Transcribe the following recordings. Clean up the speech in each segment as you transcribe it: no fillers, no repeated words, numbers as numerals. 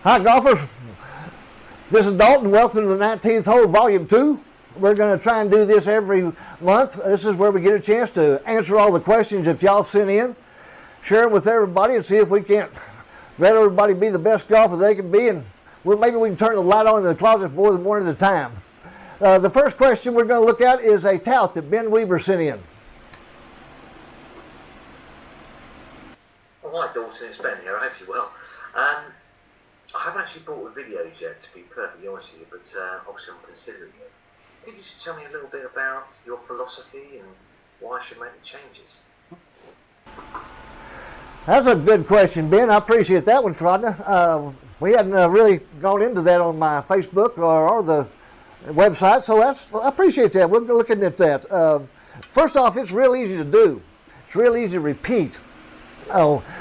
Hi golfers, this is Dalton. Welcome to the 19th hole, volume 2. We're going to try and do this every month. This is where we get a chance to answer all the questions if y'all sent in, share them with everybody and see if we can't let everybody be the best golfer they can be, and maybe we can turn the light on in the closet more than one at a time. The first question we're going to look at is a tout that Ben Weaver sent in. Well, hi Dalton, it's Ben here. I hope you're well. I haven't actually bought the videos yet, to be perfectly honest with you, but obviously I'm considering it. Could you just tell me a little bit about your philosophy and why I should make the changes? That's a good question, Ben. I appreciate that one, Frodna. We hadn't really gone into that on my Facebook or the website, so I appreciate that. We're looking at that. First off, it's real easy to do. It's real easy to repeat.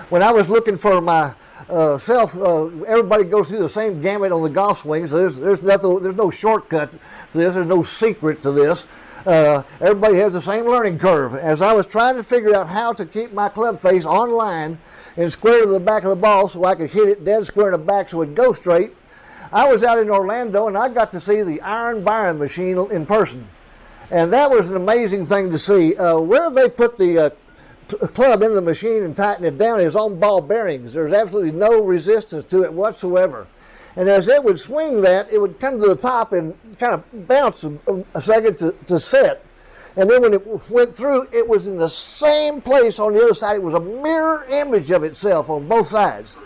When I was looking for my everybody goes through the same gamut on the golf swings. There's no shortcut to this. There's no secret to this. Everybody has the same learning curve. As I was trying to figure out how to keep my club face on line and square to the back of the ball so I could hit it dead square in the back so it'd go straight, I was out in Orlando and I got to see the Iron Byron machine in person. And that was an amazing thing to see. Where they put the club in the machine and tighten it down is on ball bearings. There's absolutely no resistance to it whatsoever. And as it would swing that, it would come to the top and kind of bounce a second to set. And then when it went through, it was in the same place on the other side. It was a mirror image of itself on both sides.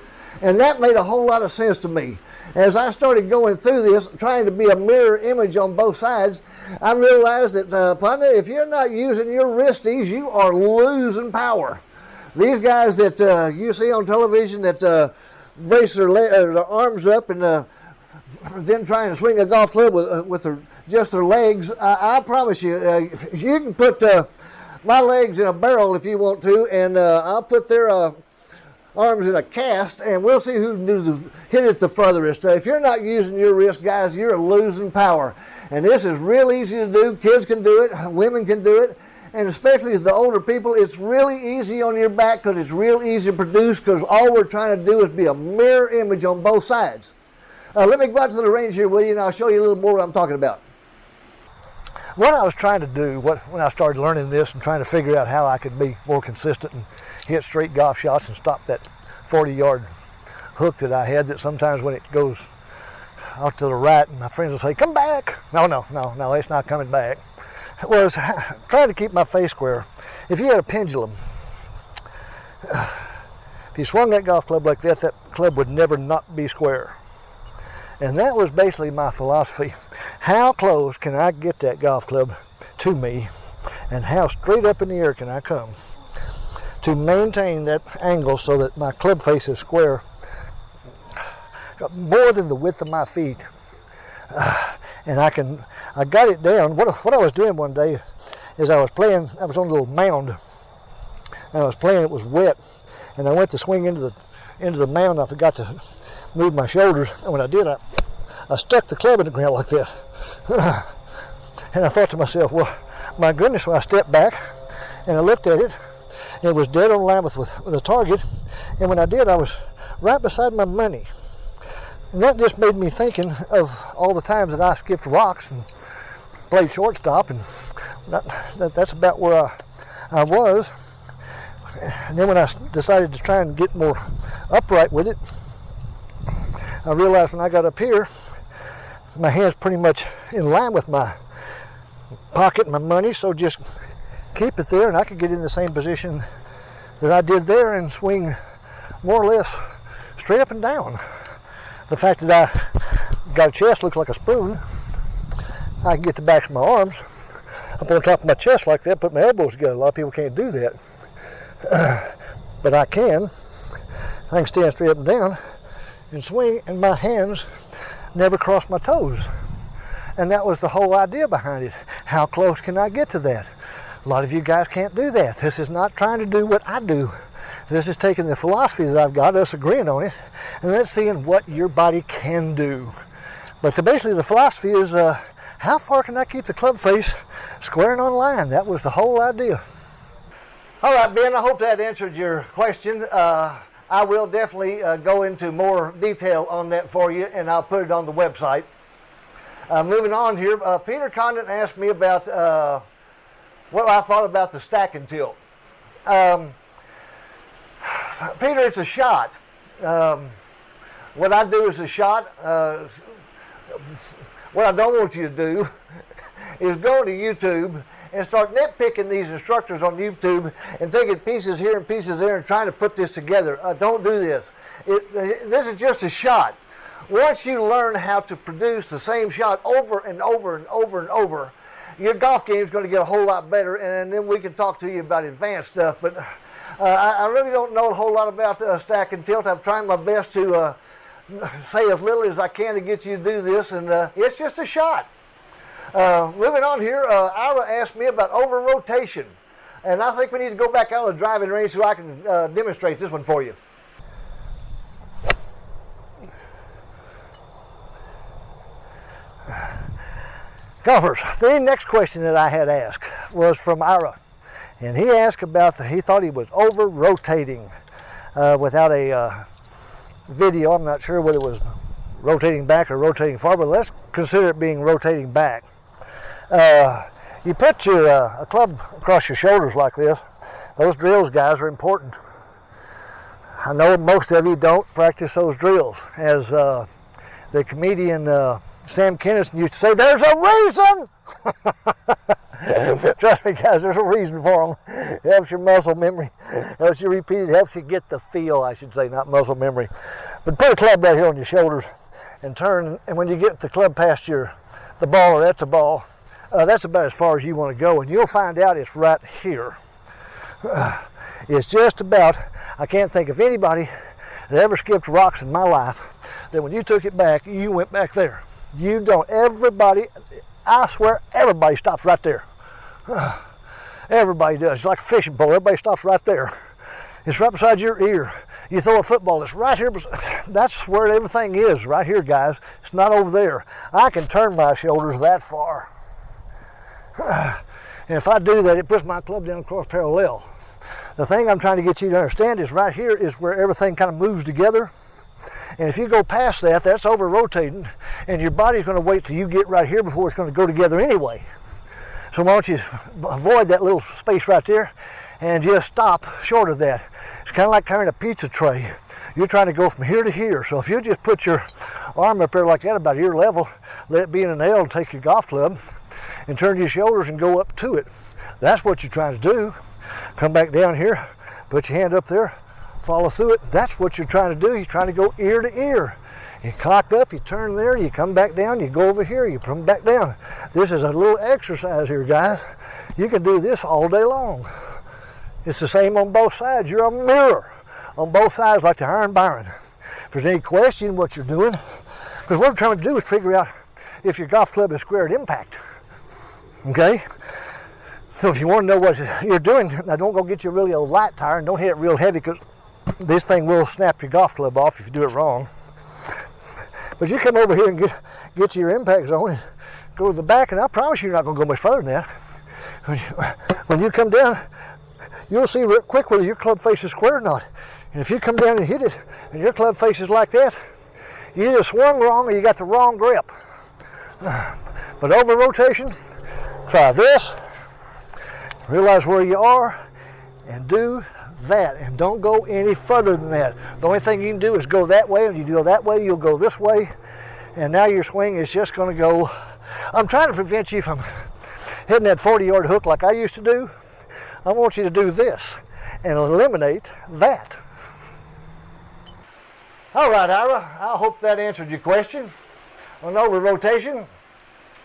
And that made a whole lot of sense to me. As I started going through this, trying to be a mirror image on both sides, I realized that, partner, if you're not using your wristies, you are losing power. These guys that you see on television that brace their arms up and then try and swing a golf club with just their legs, I promise you, you can put my legs in a barrel if you want to, and I'll put their arms in a cast, and we'll see who can hit it the furthest. If you're not using your wrist, guys, you're losing power. And this is real easy to do. Kids can do it. Women can do it. And especially the older people, it's really easy on your back because it's real easy to produce because all we're trying to do is be a mirror image on both sides. Let me go out to the range here with you, and I'll show you a little more what I'm talking about. What I was trying to do when I started learning this and trying to figure out how I could be more consistent and hit straight golf shots and stop that 40-yard hook that I had that sometimes when it goes out to the right and my friends will say, come back. No, it's not coming back. It was trying to keep my face square. If you had a pendulum, if you swung that golf club like that club would never not be square. And that was basically my philosophy. How close can I get that golf club to me, and how straight up in the air can I come to maintain that angle so that my club face is square, more than the width of my feet. And I got it down. What I was doing one day is I was on a little mound, and I was playing, it was wet, and I went to swing into the mound. I forgot to move my shoulders, and when I did, I stuck the club in the ground like that. And I thought to myself, well, my goodness, when I stepped back and I looked at it, it was dead on line with the target, and when I did, I was right beside my money. And that just made me thinking of all the times that I skipped rocks and played shortstop, and that's about where I was. And then when I decided to try and get more upright with it, I realized when I got up here, my hand's pretty much in line with my pocket and my money, so just keep it there and I could get in the same position that I did there and swing more or less straight up and down. The fact that I got a chest looks like a spoon, I can get the backs of my arms up on top of my chest like that, put my elbows together. A lot of people can't do that. But I can stand straight up and down and swing, and my hands never cross my toes. And that was the whole idea behind it. How close can I get to that? A lot of you guys can't do that. This is not trying to do what I do. This is taking the philosophy that I've got, us agreeing on it, and that's seeing what your body can do. But basically the philosophy is, how far can I keep the club face squaring on line? That was the whole idea. All right, Ben, I hope that answered your question. I will definitely go into more detail on that for you, and I'll put it on the website. Moving on here, Peter Condon asked me about what I thought about the stack and tilt. Peter, it's a shot. What I do is a shot. What I don't want you to do is go to YouTube and start nitpicking these instructors on YouTube and taking pieces here and pieces there and trying to put this together. Don't do this. This is just a shot. Once you learn how to produce the same shot over and over and over and over, your golf game is going to get a whole lot better, and then we can talk to you about advanced stuff. But I really don't know a whole lot about stack and tilt. I'm trying my best to say as little as I can to get you to do this, and it's just a shot. Moving on here, Ira asked me about over-rotation, and I think we need to go back out of the driving range so I can demonstrate this one for you. Golfers, the next question that I had asked was from Ira, and he asked about he thought he was over-rotating without a video. I'm not sure whether it was rotating back or rotating forward, but let's consider it being rotating back. You put your a club across your shoulders like this. Those drills, guys, are important. I know most of you don't practice those drills. As the comedian Sam Kinison used to say, there's a reason! Trust me, guys, there's a reason for them. It helps your muscle memory. Helps you repeat it. Helps you get the feel, I should say, not muscle memory. But put a club right here on your shoulders and turn, and when you get the club past the ball, or that's a ball, that's about as far as you want to go, and you'll find out it's right here. It's just about, I can't think of anybody that ever skipped rocks in my life that when you took it back, you went back there. You don't. Everybody, I swear, everybody stops right there. Everybody does. It's like a fishing pole. Everybody stops right there. It's right beside your ear. You throw a football, it's right here. That's where everything is, right here, guys. It's not over there. I can turn my shoulders that far. And if I do that, it puts my club down across parallel. The thing I'm trying to get you to understand is right here is where everything kind of moves together. And if you go past that, that's over-rotating, and your body's going to wait till you get right here before it's going to go together anyway. So why don't you avoid that little space right there and just stop short of that. It's kind of like carrying a pizza tray. You're trying to go from here to here. So if you just put your arm up there like that about ear level, let it be in an L, and take your golf club and turn your shoulders and go up to it. That's what you're trying to do. Come back down here, put your hand up there, follow through it. That's what you're trying to do. You're trying to go ear to ear. You cock up, you turn there, you come back down, you go over here, you come back down. This is a little exercise here, guys. You can do this all day long. It's the same on both sides. You're a mirror on both sides like the Iron Byron. If there's any question what you're doing, because what we're trying to do is figure out if your golf club is square at impact. Okay? So if you want to know what you're doing, now don't go get you really a light tire and don't hit it real heavy, because this thing will snap your golf club off if you do it wrong. But you come over here and get to your impact zone and go to the back, and I promise you're not going to go much further than that. When you come down, you'll see real quick whether your club face is square or not. And if you come down and hit it, and your club face is like that, you either swung wrong or you got the wrong grip. But over rotation, try this, realize where you are, and do that, and don't go any further than that. The only thing you can do is go that way, and you go that way, you'll go this way, and now your swing is just going to go. I'm trying to prevent you from hitting that 40-yard hook like I used to do. I want you to do this and eliminate that. All right, Ira, I hope that answered your question on over rotation.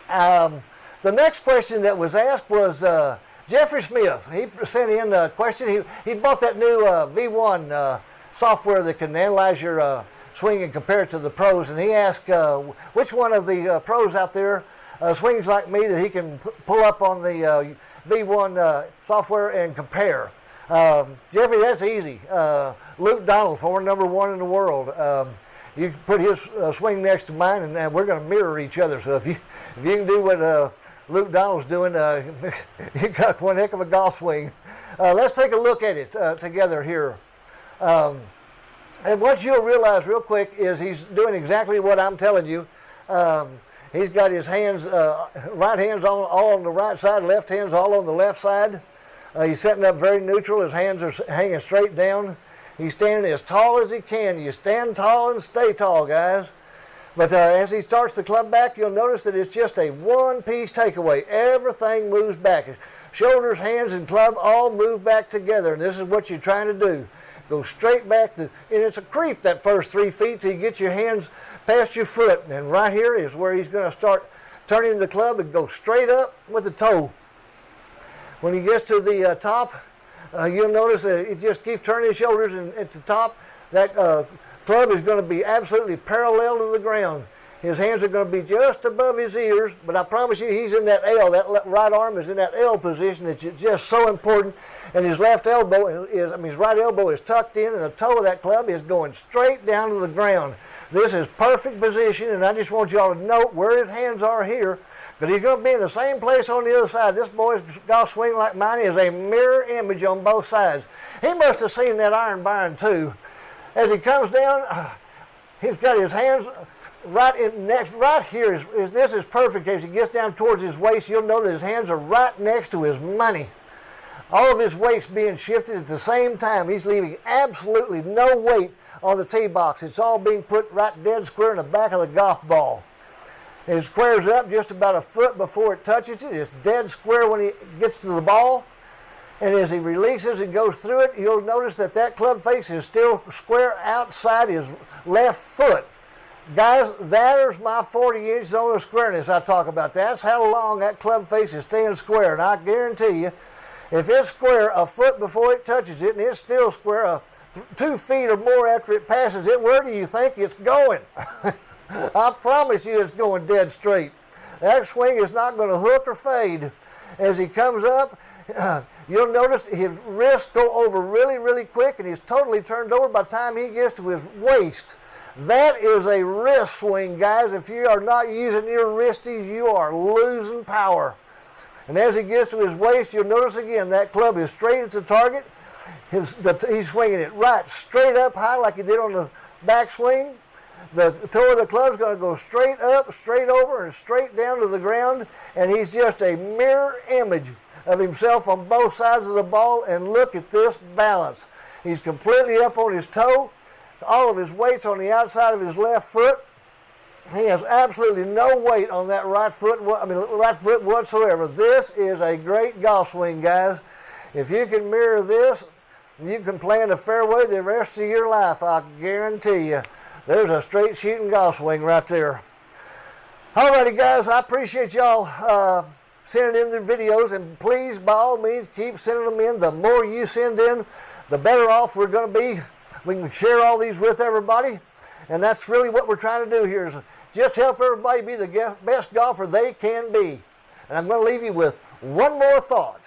The next question that was asked was Jeffrey Smith. He sent in a question. He bought that new V1 software that can analyze your swing and compare it to the pros, and he asked which one of the pros out there swings like me that he can pull up on the V1 software and compare. Jeffrey, that's easy. Luke Donald, former #1 in the world. You can put his swing next to mine, and we're going to mirror each other. So if you can do what Luke Donald's doing, you got one heck of a golf swing. Let's take a look at it together here. And what you'll realize real quick is he's doing exactly what I'm telling you. He's got his hands, right hands all on the right side, left hands all on the left side. He's setting up very neutral. His hands are hanging straight down. He's standing as tall as he can. You stand tall and stay tall, guys. But as he starts the club back, you'll notice that it's just a one-piece takeaway. Everything moves back. Shoulders, hands, and club all move back together. And this is what you're trying to do. Go straight back. And it's a creep, that first 3 feet, till you get your hands past your foot. And right here is where he's going to start turning the club and go straight up with the toe. When he gets to the top, you'll notice that he just keeps turning his shoulders, and at the top, that club is going to be absolutely parallel to the ground. His hands are going to be just above his ears, but I promise you he's in that L. That right arm is in that L position. It's just so important. And his left elbow his right elbow is tucked in, and the toe of that club is going straight down to the ground. This is perfect position, and I just want you all to note where his hands are here, but he's going to be in the same place on the other side. This boy's golf swing, like mine, is a mirror image on both sides. He must have seen that iron bind too. As he comes down, he's got his hands right here. This is perfect. As he gets down towards his waist, you'll know that his hands are right next to his money. All of his weight's being shifted at the same time. He's leaving absolutely no weight on the tee box. It's all being put right dead square in the back of the golf ball. It squares up just about a foot before it touches it. It's dead square when he gets to the ball. And as he releases and goes through it, you'll notice that that club face is still square outside his left foot. Guys, there's my 40-inch zone of squareness I talk about. That's how long that club face is staying square. And I guarantee you, if it's square a foot before it touches it, and it's still square 2 feet or more after it passes it, where do you think it's going? I promise you it's going dead straight. That swing is not going to hook or fade. As he comes up, you'll notice his wrists go over really, really quick, and he's totally turned over by the time he gets to his waist. That is a wrist swing, guys. If you are not using your wristies, you are losing power. And as he gets to his waist, you'll notice again that club is straight at the target. He's swinging it right straight up high like he did on the backswing. The toe of the club is going to go straight up, straight over, and straight down to the ground. And he's just a mirror image of himself on both sides of the ball. And look at this balance. He's completely up on his toe. All of his weight's on the outside of his left foot. He has absolutely no weight on that right foot whatsoever. This is a great golf swing, guys. If you can mirror this, you can play in the fairway the rest of your life, I guarantee you. There's a straight shooting golf swing right there. Alrighty, guys, I appreciate y'all sending in their videos, and please, by all means, keep sending them in. The more you send in, the better off we're going to be. We can share all these with everybody, and that's really what we're trying to do here, is just help everybody be the best golfer they can be. And I'm going to leave you with one more thought.